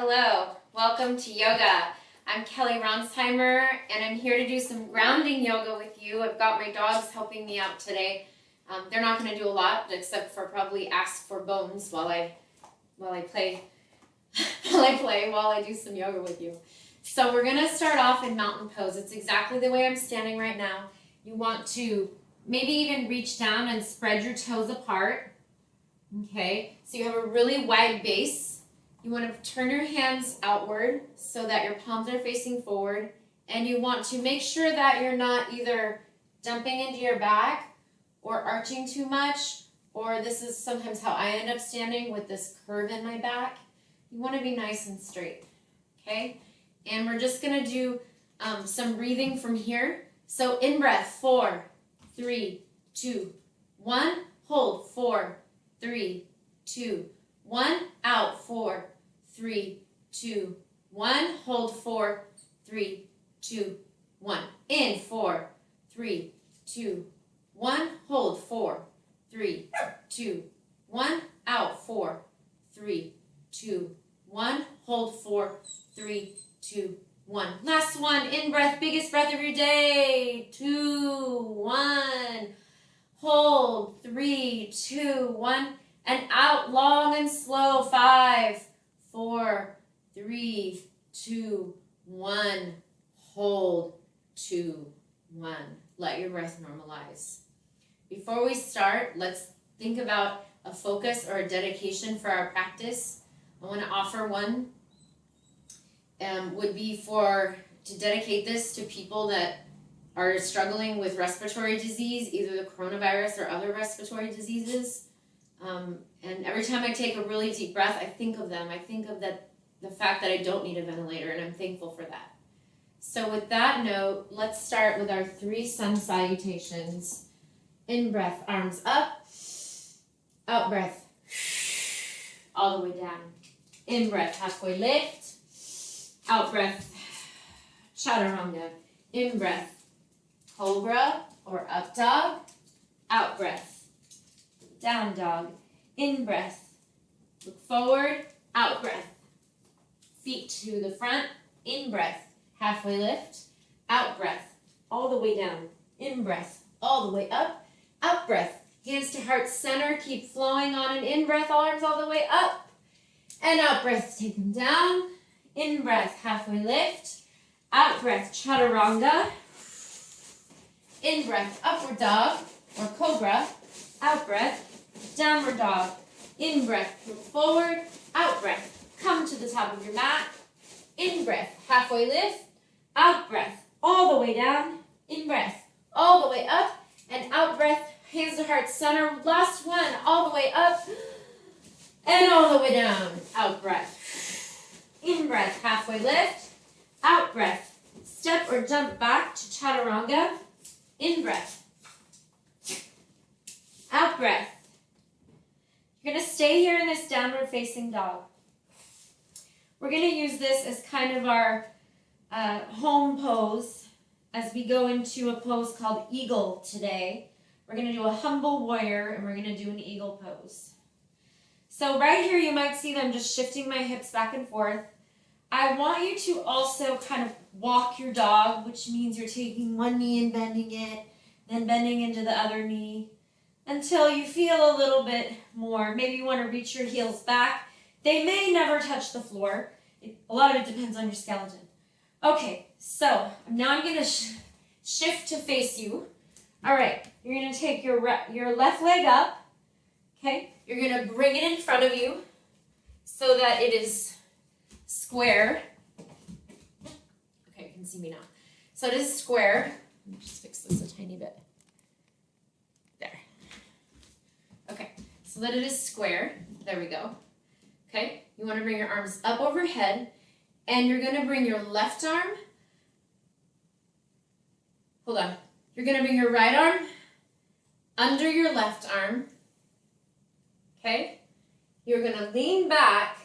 Hello, welcome to yoga. I'm Kelly Ronsheimer and I'm here to do some grounding yoga with you. I've got my dogs helping me out today. They're not going to do a lot except for probably ask for bones while I play while I do some yoga with you. So we're going to start off in mountain pose. It's exactly the way I'm standing right now. You want to maybe even reach down and spread your toes apart. Okay, so you have a really wide base. You want to turn your hands outward so that your palms are facing forward, and you want to make sure that you're not either dumping into your back or arching too much, or this is sometimes how I end up standing with this curve in my back. You want to be nice and straight, okay? And we're just going to do some breathing from here. So in breath, 4, 3, 2, 1. Hold, 4, 3, 2, 1. Out, 4, 3, 2, 1. Hold, 4, 3, 2, 1. In, 4, 3, 2, 1. Hold, 4, 3, 2, 1. Out, 4, 3, 2, 1. Hold, 4, 3, 2, 1. Last one. In breath, biggest breath of your day. 2, 1. Hold, 3, 2, 1. And out long and slow. 5, 4, 3, 2, 1. Hold, 2, 1. Let your breath normalize. Before we start, let's think about a focus or a dedication for our practice. I want to offer one. Would be to dedicate this to people that are struggling with respiratory disease, either the coronavirus or other respiratory diseases. And every time I take a really deep breath, I think of them. I think of the fact that I don't need a ventilator, and I'm thankful for that. So with that note, let's start with our 3 sun salutations. In breath, arms up. Out breath, all the way down. In breath, halfway lift. Out breath, chaturanga. In breath, cobra or up dog. Out breath, down dog. In breath, look forward. Out breath, feet to the front. In breath, halfway lift. Out breath, all the way down. In breath, all the way up. Out breath, hands to heart center. Keep flowing on an in breath, arms all the way up. And out breath, take them down. In breath, halfway lift. Out breath, chaturanga. In breath, upward dog or cobra. Out breath, downward dog. In breath, move forward. Out breath, come to the top of your mat. In breath, halfway lift. Out breath, all the way down. In breath, all the way up. And out breath, hands to heart center. Last one, all the way up. And all the way down. Out breath. In breath, halfway lift. Out breath, step or jump back to chaturanga. In breath. Out breath. You're going to stay here in this downward facing dog. We're going to use this as kind of our home pose as we go into a pose called eagle today. We're going to do a humble warrior and we're going to do an eagle pose. So right here you might see that I'm just shifting my hips back and forth. I want you to also kind of walk your dog, which means you're taking one knee and bending it, then bending into the other knee until you feel a little bit more. Maybe you want to reach your heels back. They may never touch the floor. A lot of it depends on your skeleton. Okay, so now I'm going to shift to face you. All right, you're going to take your left leg up. Okay, you're going to bring it in front of you so that it is square. Okay, you can see me now. So it is square. Let me just fix this a tiny bit. There. Okay, so that it is square. There we go. Okay, you want to bring your arms up overhead, and you're going to bring your left arm. Hold on. You're going to bring your right arm under your left arm. Okay, you're going to lean back,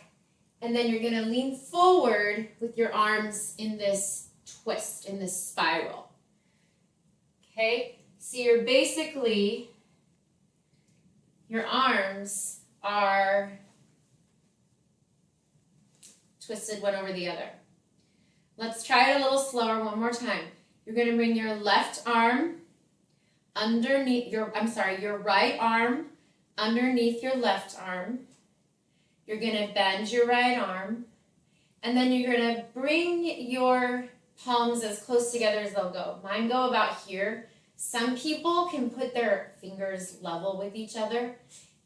and then you're going to lean forward with your arms in this twist, in this spiral. Okay, so you're basically, your arms are twisted one over the other. Let's try it a little slower one more time. You're going to bring your left arm underneath your right arm underneath your left arm. You're going to bend your right arm, and then you're going to bring your palms as close together as they'll go. Mine go about here. Some people can put their fingers level with each other.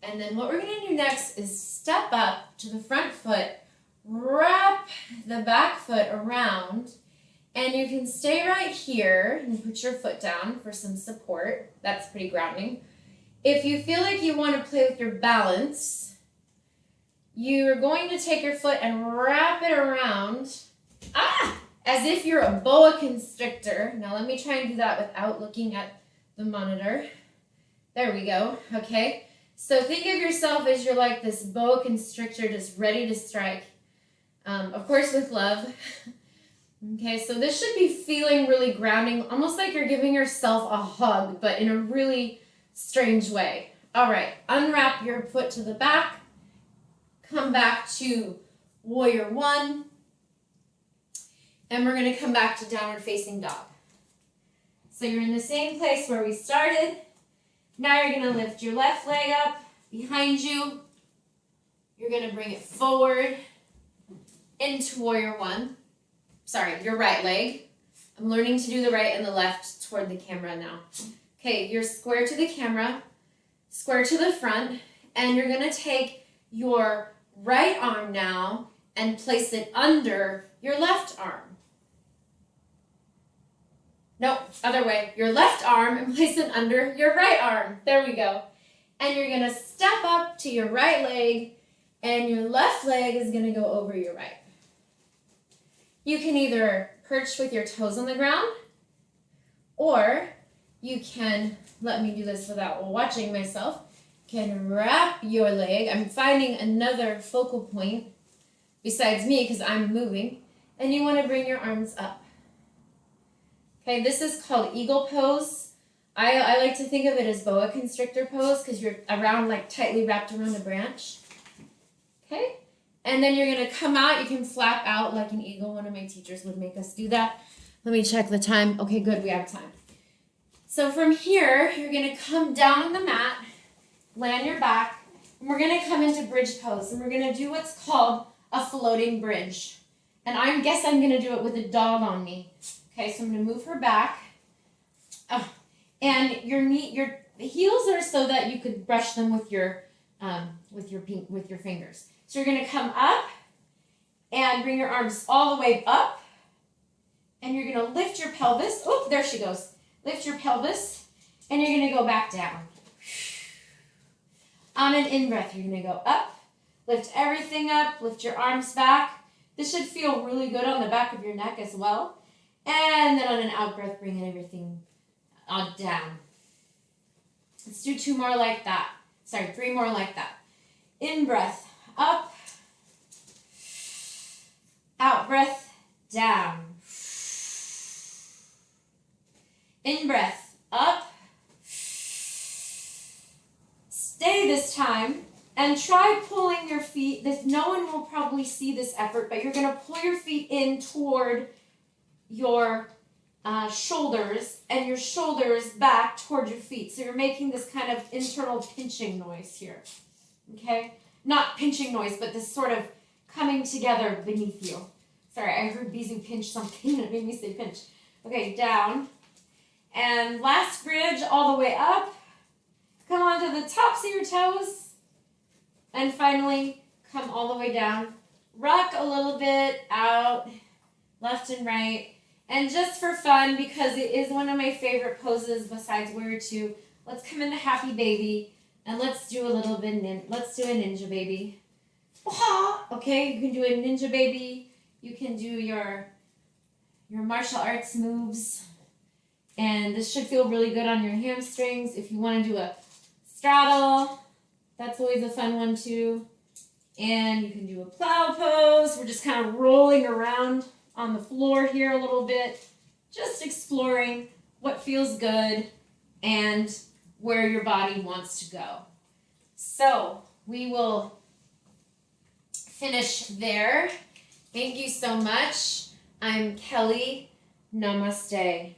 And then what we're going to do next is step up to the front foot, wrap the back foot around, and you can stay right here and put your foot down for some support. That's pretty grounding. If you feel like you want to play with your balance, you're going to take your foot and wrap it around, as if you're a boa constrictor. Now let me try and do that without looking at the monitor. There we go, okay? So think of yourself as you're like this boa constrictor just ready to strike. Of course with love. Okay, so this should be feeling really grounding, almost like you're giving yourself a hug, but in a really strange way. All right, unwrap your foot to the back. Come back to warrior one. And we're going to come back to downward facing dog. So you're in the same place where we started. Now you're going to lift your left leg up behind you. You're going to bring it forward into warrior one. Sorry, your right leg. I'm learning to do the right and the left toward the camera now. Okay, you're square to the camera, square to the front, and you're going to take your right arm now and place it under your left arm. No, other way. Your left arm and place it under your right arm. There we go. And you're going to step up to your right leg, and your left leg is going to go over your right. You can either perch with your toes on the ground, or you can, let me do this without watching myself, can wrap your leg. I'm finding another focal point besides me because I'm moving, and you want to bring your arms up. Okay, this is called eagle pose. I like to think of it as boa constrictor pose because you're around, like tightly wrapped around a branch. Okay, and then you're going to come out. You can flap out like an eagle. One of my teachers would make us do that. Let me check the time. Okay, good, we have time. So from here, you're going to come down on the mat, land your back, and we're going to come into bridge pose, and we're going to do what's called a floating bridge. And I guess I'm going to do it with a dog on me. Okay, so I'm going to move her back. Oh, and your heels are so that you could brush them with your fingers. So you're going to come up and bring your arms all the way up, and you're going to lift your pelvis. Oh, there she goes. Lift your pelvis, and you're going to go back down. On an in-breath, you're going to go up, lift everything up, lift your arms back. This should feel really good on the back of your neck as well. And then on an out-breath, bring everything on down. Let's do 2 more like that. Sorry, 3 more like that. In-breath, up. Out-breath, down. In-breath, up. Stay this time and try pulling your feet. No one will probably see this effort, but you're going to pull your feet in toward your shoulders and your shoulders back toward your feet. So you're making this kind of internal pinching noise here. Okay? Not pinching noise, but this sort of coming together beneath you. Sorry, I heard Bizu pinch something and it made me say pinch. Okay, down. And last bridge all the way up. Come onto the tops of your toes. And finally, come all the way down. Rock a little bit out, left and right. And just for fun, because it is one of my favorite poses besides warrior two, let's come into happy baby. And let's do a little bit, let's do a ninja baby. Okay, you can do a ninja baby. You can do your martial arts moves. And this should feel really good on your hamstrings. If you want to do a straddle, that's always a fun one too. And you can do a plow pose. We're just kind of rolling around on the floor here a little bit, just exploring what feels good and where your body wants to go. So we will finish there, Thank you so much. I'm Kelly. Namaste.